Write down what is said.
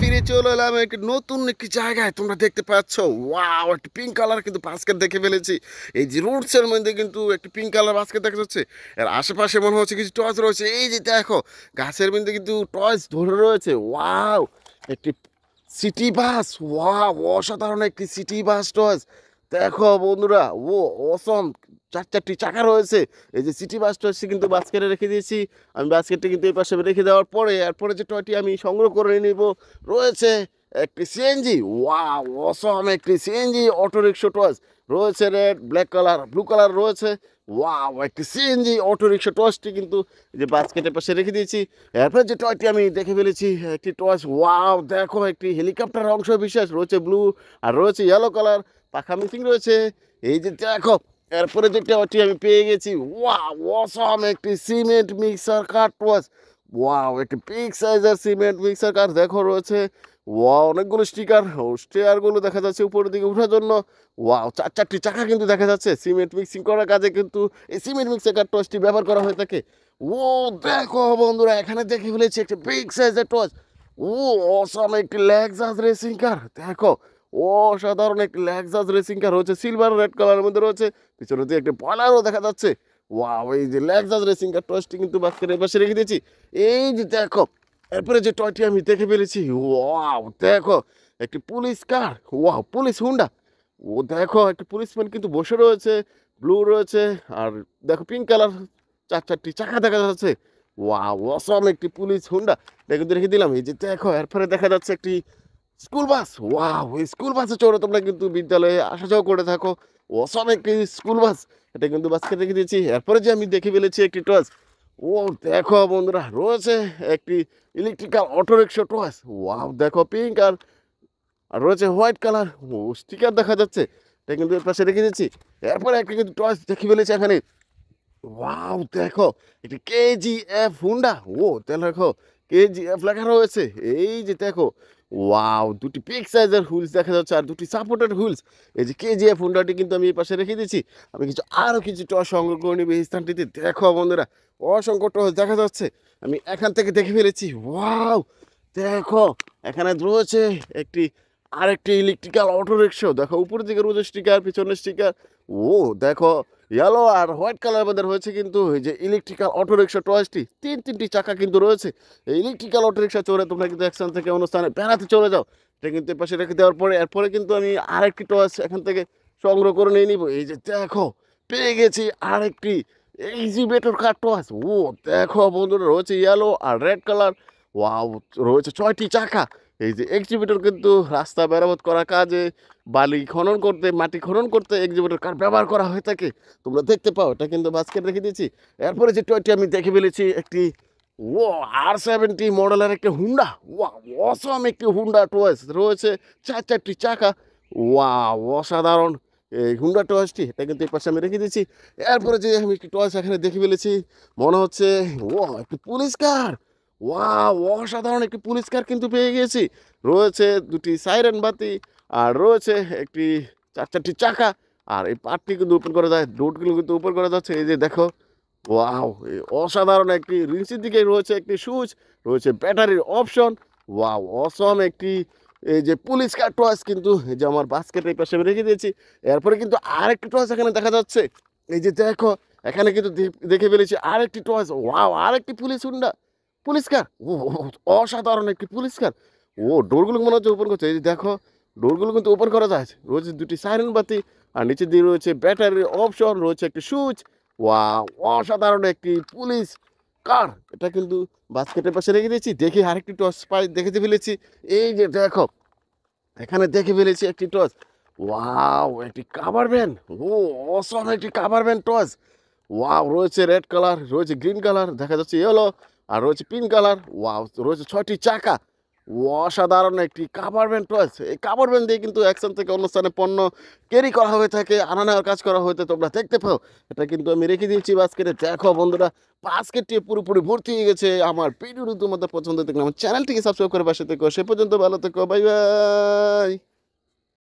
ফিরে চলে এলাম নতুন একটি জায়গায়। তোমরা দেখতে পাচ্ছ, ওয়াও, একটি পিঙ্ক কালার কিন্তু বাস্কেট দেখে ফেলেছি। এই যে রুটসের মধ্যে কিন্তু একটি পিঙ্ক কালার বাস্কেট দেখা যাচ্ছে। এর আশেপাশে মনে হচ্ছে কিছু টয়স রয়েছে। এই যে দেখো, গাছের মধ্যে কিন্তু টয়স ধরে রয়েছে। ওয়াও, একটি সিটি বাস। ওয়াও, অসাধারণ একটি সিটি বাস টয়স। দেখো বন্ধুরা, ও অসম, চারটি চাকা রয়েছে। এই যে সিটি বাস টয়সটি কিন্তু বাস্কেটে রেখে দিয়েছি। আমি বাস্কেটটা কিন্তু এই পাশে রেখে দেওয়ার পরে এরপরে যে টয়টি আমি সংগ্রহ করে নিব রয়েছে একটি সিএনজি। ওয়াও, অসম একটি সিএনজি অটো রিক্সা টয়স রয়েছে। Red, black colour, blue colour রয়েছে। ওয়াও, একটি সিএনজি অটো রিক্সা টয়সটি কিন্তু এই যে বাস্কেটের পাশে রেখে দিয়েছি। এরপরে যে টয়টি আমি দেখে ফেলেছি একটি টয়স। ওয়াও, দেখো, একটি হেলিকপ্টার অংশ বিশেষ রয়েছে, ব্লু আর রয়েছে ইয়েলো কালার, পাখা মিসিং রয়েছে। এই যে দেখো, এরপরে যে টয়টি আমি পেয়ে গেছি। ওয়াও, অসম একটি সিমেন্ট মিক্সার কার টয়স। ওয়াও, একটি বিগ সাইজের সিমেন্ট মিক্সার কার দেখো রয়েছে। ওয়াও, অনেকগুলো স্টিয়ারগুলো দেখা যাচ্ছে উপরের দিকে ওঠার জন্য। ওয়াও, চারটি চাকা কিন্তু দেখা যাচ্ছে। সিমেন্ট মিক্সিং করার কাজে কিন্তু এই সিমেন্ট মিক্সার কার টসটি ব্যবহার করা হয়ে থাকে। ও দেখো বন্ধুরা, এখানে দেখে ফেলেছি একটি বিগ সাইজের টস। ও অসম একটি লেক্সাস রেসিং কার দেখো। অসাধারণ একটি লেক্সাস রেসিং কার রয়েছে, সিলভার রেড কালারের মধ্যে রয়েছে। পিছনে দিয়ে একটি বয়লারও দেখা যাচ্ছে। ওয়াও, এই যে লেক্সাস রেসিং কার টসটি কিন্তু বাস্কেটের পাশে রেখে দিয়েছি। এই যে দেখো, এরপরে যে টয়টি আমি দেখে ফেলেছি। ওয়াও, দেখো, একটি police car. Wow, police Honda. ও দেখো, একটি পুলিশম্যান কিন্তু বসে রয়েছে, ব্লু রয়েছে। আর দেখো, পিঙ্ক কালার, চারটি চাকা দেখা যাচ্ছে। ওয়াও, অসম একটি পুলিশ হুন্ডা দেখে রেখে দিলাম। এই যে দেখো, এরপরে দেখা যাচ্ছে একটি স্কুল বাস। ওয়াও, এই স্কুল বাসে চড়ে তোমরা কিন্তু বিদ্যালয়ে আসা যাওয়া করে থাকো। অসম একটি স্কুল বাস, এটা কিন্তু বাসকে রেখে দিয়েছি। এরপরে যে আমি দেখে ফেলেছি একটি টস। ও দেখো বন্ধুরা, রয়েছে একটি electrical auto rickshaw toss. Wow, দেখো, পিঙ্ক আর রয়েছে হোয়াইট কালার। ও স্টিকার দেখা যাচ্ছে, এটা কিন্তু এর পাশে রেখে দিচ্ছি। এরপরে একটা কিন্তু টস দেখে ফেলেছি এখানে। ওয়াও, দেখো, একটি কেজিএফ হুন্ডা। ও দেখো, কেজিএফ লেখা রয়েছে। এই যে দেখো, ওয়াও, দুটি বিগ সাইজের হুইলস দেখা যাচ্ছে আর দুটি সাপোর্টেড হুইলস। এই যে কেজিএফ হুন্ডাটি কিন্তু আমি এই পাশে রেখে দিয়েছি। আমি আরও কিছু টস সংগ্রহ করে নিব এই স্থানটিতে। দেখো বন্ধুরা, অসংখ্য টস দেখা যাচ্ছে। আমি এখান থেকে দেখে ফেলেছি। ওয়াও, দেখো, এখানে রয়েছে একটি আরেকটি ইলেকট্রিক্যাল অটো রিক্সা। দেখো, উপরের দিকে রয়েছে স্টিকার, পিছনের স্টিকার। ও দেখো, ইয়েলো আর হোয়াইট কালার মধ্যে রয়েছে কিন্তু এই যে ইলেকট্রিক্যাল অটো রিক্সা টয়েসটি। তিনটি চাকা কিন্তু রয়েছে। এই ইলেকট্রিক্যাল অটো রিক্সা চড়ে তোমরা কিন্তু এক স্থান থেকে অনুষ্ঠানে বেড়াতে চলে যাও। এটা কিন্তু এর পাশে রেখে দেওয়ার পরে এরপরে কিন্তু আমি আরেকটি টয়েস এখান থেকে সংগ্রহ করে নিয়ে নিব। এই যে দেখো, পেয়ে গেছি আরেকটি এক্সিবিটর কার টয়েস। ও দেখো বন্ধুরা, রয়েছে ইয়েলো আর রেড কালার। ওয়াও, রয়েছে 6টি চাকা। এই যে এক্সিবিটর কিন্তু রাস্তা মেরামত করার কাজে, বালি খনন করতে, মাটি খনন করতে এক্সিবিটর কার ব্যবহার করা হয়ে থাকে। তোমরা দেখতে পাও, এটা কিন্তু বাস্কেট রেখে দিয়েছি। এরপরে যে টয়টি আমি দেখে ফেলেছি একটি, ও R70 মডেলের একটি হুন্ডা। ওয়া, অসম একটি হুন্ডা টয়েস রয়েছে, চারটি চাকা। ওয়া, অসাধারণ এই হুন্ডা টয়েসটি, এটা কিন্তু এই পাশে আমি রেখে দিয়েছি। এরপরে যে আমি একটি টয়েস এখানে দেখে ফেলেছি, মনে হচ্ছে ও একটি পুলিশ কার। ওয়া, অসাধারণ একটি পুলিশ কার কিন্তু পেয়ে গিয়েছি। রয়েছে দুটি সাইরেন বাতি আর রয়েছে একটি চারটি চাকা। আর এই পার্টটি কিন্তু ওপেন করা যায়, ডোরগুলো কিন্তু ওপেন করা যাচ্ছে। এই যে দেখো, ওয়াও, এই অসাধারণ একটি নিচের দিকে রয়েছে একটি সুইচ, রয়েছে ব্যাটারির অপশন। ওয়াও, অসম একটি এই যে পুলিশ কার টয়েস কিন্তু এই যে আমার বাস্কেটের পাশে আমি রেখে দিয়েছি। এরপরে কিন্তু আরেকটি টয়েস এখানে দেখা যাচ্ছে। এই যে দেখো, এখানে কিন্তু দেখে ফেলেছি আরেকটি টয়েস। ওয়াও, আরেকটি পুলিশ হুন্ডা, পুলিশ কার। ও অসাধারণ একটি পুলিশ কার। ও ডোরগুলো মনে হচ্ছে ওপেন করছে। এই যে দেখো, ডোরগুলো কিন্তু ওপেন করা যায়। রয়েছে দুটি সাইরেন বাতি আর নিচের দিকে রয়েছে ব্যাটারির অপশন, রয়েছে একটি সুইচ। ওয়াও, অসাধারণ একটি পুলিশ কার, এটা কিন্তু বাস্কেটের পাশে রেখে দিয়েছি। দেখি আরেকটি টস পাই দেখে ফেলেছি। এই যে দেখো, এখানে দেখে ফেলেছি একটি টস। ওয়াও, একটি কাভার ভ্যান। ও অসম একটি কাভার ভ্যান টস। ওয়াও, রয়েছে রেড কালার, রয়েছে গ্রিন কালার, দেখা যাচ্ছে ইয়েলো আর রয়েছে পিঙ্ক কালার। ওয়াও, রয়েছে 6টি চাকা। অসাধারণ একটি কাভার ভ্যান টয়েস। এই কাভার ভ্যান দিয়ে কিন্তু এক স্থান থেকে অন্য স্থানে পণ্য ক্যারি করা হয়ে থাকে, আনা নেওয়ার কাজ করা হয়ে থাকে। তোমরা দেখতে পাও, এটা কিন্তু আমি রেখে দিয়েছি বাস্কেটে। দেখো বন্ধুরা, বাস্কেটটি পুরোপুরি ভর্তি হয়ে গেছে। আমার ভিডিওটি তোমাদের পছন্দ থাকলে আমার চ্যানেলটিকে সাবস্ক্রাইব করে পাশে থেকো। সে পর্যন্ত ভালো থেকো, বাই বাই।